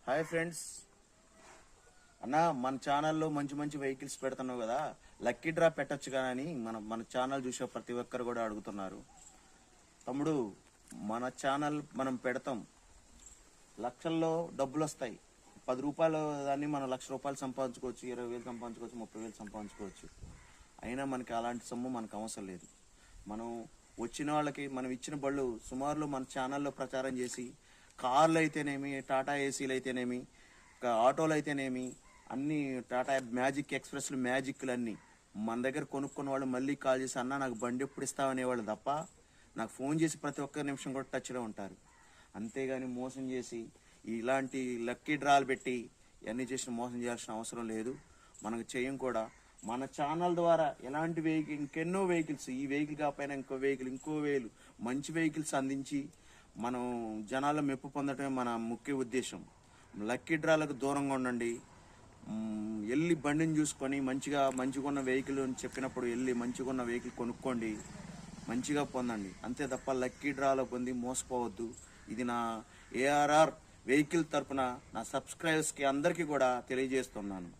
Hi friends, అన్న మన ఛానల్లో మంచి మంచి వెహికల్స్ పెడుతున్నావు కదా, లక్కీ డ్రా పెట్టచ్చు కానీ మన ఛానల్ చూసే ప్రతి ఒక్కరు కూడా అడుగుతున్నారు. తమ్ముడు, మన ఛానల్ మనం పెడతాం, లక్షల్లో డబ్బులు వస్తాయి. 10 రూపాయలు దాన్ని మనం ₹1,00,000 సంపాదించుకోవచ్చు, 20,000 సంపాదించుకోవచ్చు, 30,000 సంపాదించుకోవచ్చు. అయినా మనకి అలాంటి సొమ్ము మనకు అవసరం లేదు. మనం వచ్చిన వాళ్ళకి మనం ఇచ్చిన బళ్ళు సుమారులో మన ఛానల్లో ప్రచారం చేసి, కార్లు అయితేనేమి, టాటా ఏసీలు అయితేనేమి, ఆటోలు అయితేనేమి, అన్ని టాటా మ్యాజిక్ ఎక్స్ప్రెస్లు, మ్యాజిక్లు అన్నీ మన దగ్గర కొనుక్కున్న వాళ్ళు మళ్ళీ కాల్ చేసి, అన్న నాకు బండి ఎప్పుడు ఇస్తామనేవాళ్ళు తప్ప నాకు ఫోన్ చేసి ప్రతి ఒక్క నిమిషం కూడా టచ్లో ఉంటారు. అంతేగాని మోసం చేసి ఇలాంటి లక్కీ డ్రాలు పెట్టి ఇవన్నీ చేసి మోసం చేయాల్సిన అవసరం లేదు. మనకు చేయం కూడా. మన ఛానల్ ద్వారా ఎలాంటి వెహికల్, ఇంకెన్నో వెహికల్స్, ఈ వెహికల్ కాకపోయినా ఇంకో వెహికల్, ఇంకో వేలు మంచి వెహికల్స్ అందించి మనం జనాల మెప్పు పొందడమే మన ముఖ్య ఉద్దేశం. లక్కీ డ్రాలకు దూరంగా ఉండండి. వెళ్ళి బండిని చూసుకొని మంచిగా ఉన్న వెహికల్ అని చెప్పినప్పుడు వెళ్ళి మంచిగా ఉన్న వెహికల్ కొనుక్కోండి, మంచిగా పొందండి. అంతే తప్ప లక్కీ డ్రాలో పొంది మోసపోవద్దు. ఇది నా ఏఆర్ఆర్ వెహికల్ తరపున నా సబ్స్క్రైబర్స్కి అందరికీ కూడా తెలియజేస్తున్నాను.